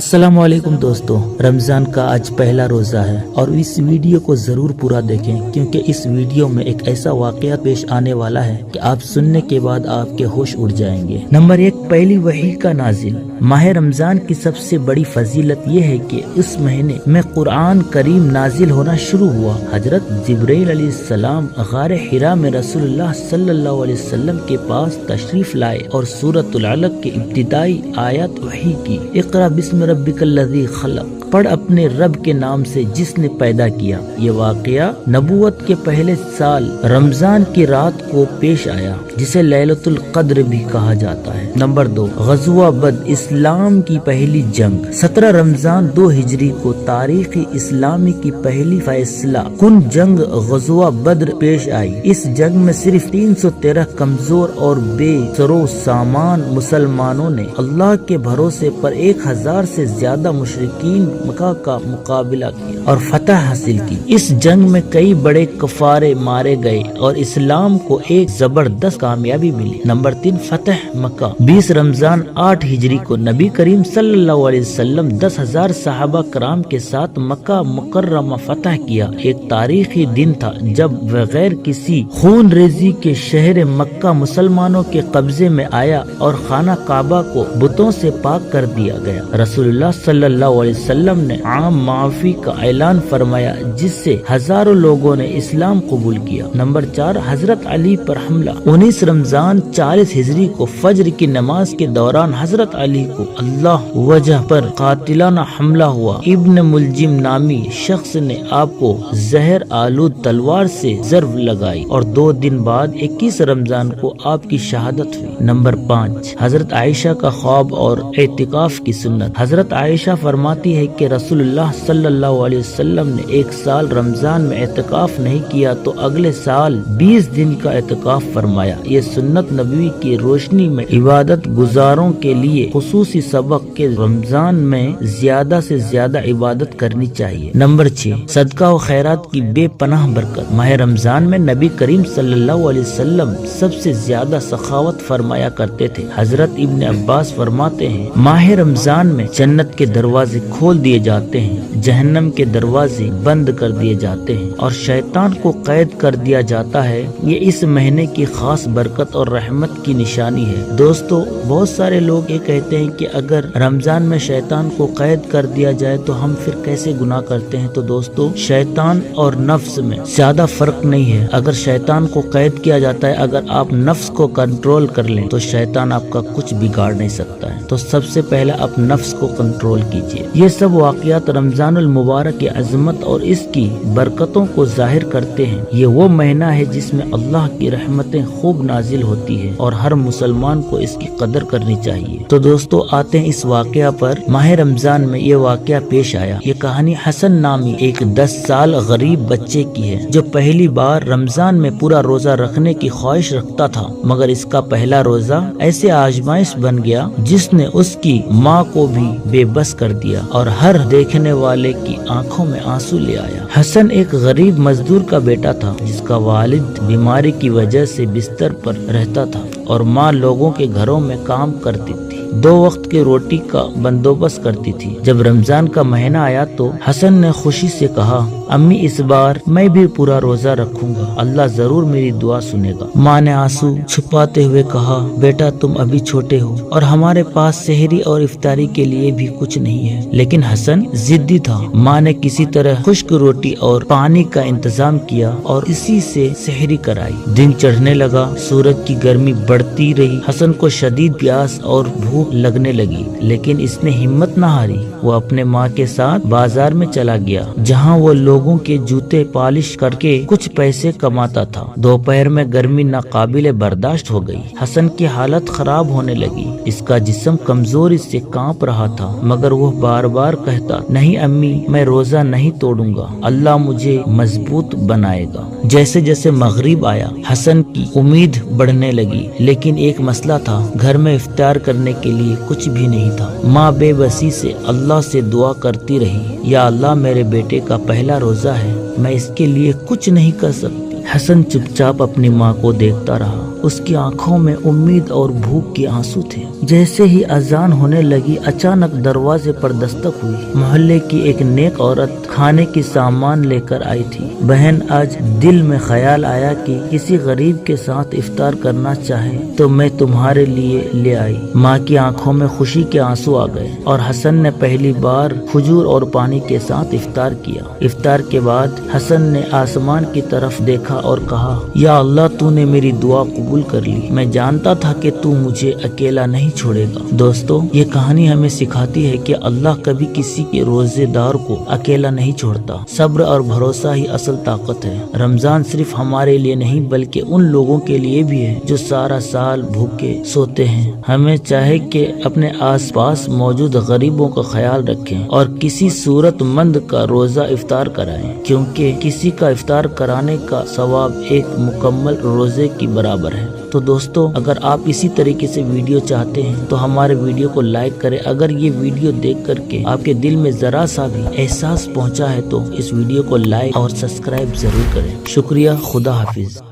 السلام علیکم دوستو، رمضان کا آج پہلا روزہ ہے اور اس ویڈیو کو ضرور پورا دیکھیں کیونکہ اس ویڈیو میں ایک ایسا واقعہ پیش آنے والا ہے کہ آپ سننے کے بعد آپ کے ہوش اڑ جائیں گے۔ نمبر 1، پہلی وحی کا نازل۔ ماہ رمضان کی سب سے بڑی فضیلت یہ ہے کہ اس مہینے میں قرآن کریم نازل ہونا شروع ہوا۔ حضرت جبرائیل علیہ السلام غار حرا میں رسول اللہ صلی اللہ علیہ وسلم کے پاس تشریف لائے اور سورۃ العلق کے ابتدائی آیات وحی کی۔ اقرا بسم ربک الذی خلق، پڑھ اپنے رب کے نام سے جس نے پیدا کیا۔ یہ واقعہ نبوت کے پہلے سال رمضان کی رات کو پیش آیا جسے لیلۃ القدر بھی کہا جاتا ہے۔ نمبر 2، غزوہ بدر، اسلام کی پہلی جنگ۔ 17 رمضان 2 ہجری کو تاریخ اسلامی کی پہلی فیصلہ کن جنگ غزوہ بدر پیش آئی۔ اس جنگ میں صرف 313 کمزور اور بے سرو سامان مسلمانوں نے اللہ کے بھروسے پر 1000 سے زیادہ مشرکین مکہ کا مقابلہ کیا اور فتح حاصل کی۔ اس جنگ میں کئی بڑے کفارے مارے گئے اور اسلام کو ایک زبردست کامیابی ملی۔ نمبر 3، فتح مکہ۔ 20 رمضان 8 ہجری کو نبی کریم صلی اللہ علیہ وسلم 10,000 صحابہ کرام کے ساتھ مکہ مکرمہ فتح کیا۔ ایک تاریخی دن تھا جب بغیر کسی خون ریزی کے شہر مکہ مسلمانوں کے قبضے میں آیا اور خانہ کعبہ کو بتوں سے پاک کر دیا گیا۔ رسول اللہ صلی اللہ علیہ وسلم نے عام معافی کا اعلان فرمایا جس سے ہزاروں لوگوں نے اسلام قبول کیا۔ نمبر 4، حضرت علی پر حملہ۔ 19 رمضان 40 ہجری کو فجر کی نماز کے دوران حضرت علی کو اللہ وجہ پر قاتلانہ حملہ ہوا۔ ابن ملجم نامی شخص نے آپ کو زہر آلود تلوار سے ضرب لگائی اور 2 دن بعد 21 رمضان کو آپ کی شہادت ہوئی۔ نمبر 5، حضرت عائشہ کا خواب اور اعتکاف کی سنت۔ حضرت عائشہ فرماتی ہے کہ رسول اللہ صلی اللہ علیہ وسلم نے ایک سال رمضان میں اعتکاف نہیں کیا تو اگلے سال 20 دن کا اعتکاف فرمایا۔ یہ سنت نبوی کی روشنی میں عبادت گزاروں کے لیے خصوصی سبق کے رمضان میں زیادہ سے زیادہ عبادت کرنی چاہیے۔ نمبر 6، صدقہ و خیرات کی بے پناہ برکت۔ ماہ رمضان میں نبی کریم صلی اللہ علیہ وسلم سب سے زیادہ سخاوت فرمایا کرتے تھے۔ حضرت ابن عباس فرماتے ہیں ماہ رمضان میں جنت کے دروازے کھول دیے جاتے ہیں، جہنم کے دروازے بند کر دیے جاتے ہیں اور شیطان کو قید کر دیا جاتا ہے۔ یہ اس مہینے کی خاص برکت اور رحمت کی نشانی ہے۔ دوستو، بہت سارے لوگ یہ کہتے ہیں کہ اگر رمضان میں شیطان کو قید کر دیا جائے تو ہم پھر کیسے گناہ کرتے ہیں؟ تو دوستو، شیطان اور نفس میں زیادہ فرق نہیں ہے۔ اگر شیطان کو قید کیا جاتا ہے، اگر آپ نفس کو کنٹرول کر لیں تو شیطان آپ کا کچھ بگاڑ نہیں سکتا ہے۔ تو سب سے پہلے آپ نفس کو کنٹرول کیجیے۔ یہ سب واقعات رمضان المبارک کی عظمت اور اس کی برکتوں کو ظاہر کرتے ہیں۔ یہ وہ مہینہ ہے جس میں اللہ کی رحمتیں خوب نازل ہوتی ہیں اور ہر مسلمان کو اس کی قدر کرنی چاہیے۔ تو دوستو، آتے ہیں اس واقعہ پر۔ ماہ رمضان میں یہ واقعہ پیش آیا۔ یہ کہانی حسن نامی ایک 10 سال غریب بچے کی ہے جو پہلی بار رمضان میں پورا روزہ رکھنے کی خواہش رکھتا تھا، مگر اس کا پہلا روزہ ایسے آزمائش بن گیا جس نے اس کی ماں کو بھی بے بس کر دیا اور ہر دیکھنے والے کی آنکھوں میں آنسو لے آیا۔ حسن ایک غریب مزدور کا بیٹا تھا جس کا والد بیماری کی وجہ سے بستر پر رہتا تھا اور ماں لوگوں کے گھروں میں کام کرتی تھی، 2 وقت کی روٹی کا بندوبست کرتی تھی۔ جب رمضان کا مہینہ آیا تو حسن نے خوشی سے کہا، امی اس بار میں بھی پورا روزہ رکھوں گا، اللہ ضرور میری دعا سنے گا۔ ماں نے آنسو چھپاتے ہوئے کہا، بیٹا تم ابھی چھوٹے ہو اور ہمارے پاس سحری اور افطاری کے لیے بھی کچھ نہیں ہے۔ لیکن حسن ضدی تھا۔ ماں نے کسی طرح خشک روٹی اور پانی کا انتظام کیا اور اسی سے سحری کرائی۔ دن چڑھنے لگا، سورج کی گرمی بڑھتی رہی۔ حسن کو شدید پیاس اور بھوک لگنے لگی، لیکن اس نے ہمت نہ ہاری۔ وہ اپنے ماں کے ساتھ بازار میں چلا گیا جہاں وہ لوگوں کے جوتے پالش کر کے کچھ پیسے کماتا تھا۔ دوپہر میں گرمی ناقابل برداشت ہو گئی۔ حسن کی حالت خراب ہونے لگی، اس کا جسم کمزوری سے کانپ رہا تھا، مگر وہ بار بار کہتا، نہیں امی، میں روزہ نہیں توڑوں گا، اللہ مجھے مضبوط بنائے گا۔ جیسے جیسے مغرب آیا، حسن کی امید بڑھنے لگی، لیکن ایک مسئلہ تھا، گھر میں افطار کرنے کے لیے کچھ بھی نہیں تھا۔ ماں بے بسی سے اللہ سے دعا کرتی رہی، یا اللہ میرے بیٹے کا پہلا روزہ ہے، میں اس کے لیے کچھ نہیں کر سکتی، حسن چپ چاپ اپنی ماں کو دیکھتا رہا۔ اس کی آنکھوں میں امید اور بھوک کے آنسو تھے۔ جیسے ہی اذان ہونے لگی اچانک دروازے پر دستک ہوئی۔ محلے کی ایک نیک عورت کھانے کی سامان لے کر آئی تھی۔ بہن، آج دل میں خیال آیا کہ کسی غریب کے ساتھ افطار کرنا چاہے تو میں تمہارے لیے لے آئی۔ ماں کی آنکھوں میں خوشی کے آنسو آ گئے اور حسن نے پہلی بار کھجور اور پانی کے ساتھ افطار کیا۔ افطار کے بعد حسن نے آسمان کی طرف دیکھا اور کہا، یا اللہ، تو نے میری دعا قبول کر لی۔ میں جانتا تھا کہ تو مجھے اکیلا نہیں چھوڑے گا۔ دوستو، یہ کہانی ہمیں سکھاتی ہے کہ اللہ کبھی کسی کے روزے دار کو اکیلا نہیں چھوڑتا۔ صبر اور بھروسہ ہی اصل طاقت ہے۔ رمضان صرف ہمارے لیے نہیں بلکہ ان لوگوں کے لیے بھی ہے جو سارا سال بھوکے سوتے ہیں۔ ہمیں چاہے کہ اپنے آس پاس موجود غریبوں کا خیال رکھیں اور کسی صورت مند کا روزہ افطار کرائیں، کیونکہ کسی کا افطار کرانے کا ثواب ایک مکمل روزے کی برابر ہے۔ تو دوستو، اگر آپ اسی طریقے سے ویڈیو چاہتے ہیں تو ہمارے ویڈیو کو لائک کریں۔ اگر یہ ویڈیو دیکھ کر کے آپ کے دل میں ذرا سا بھی احساس پہنچا ہے تو اس ویڈیو کو لائک اور سبسکرائب ضرور کریں۔ شکریہ، خدا حافظ۔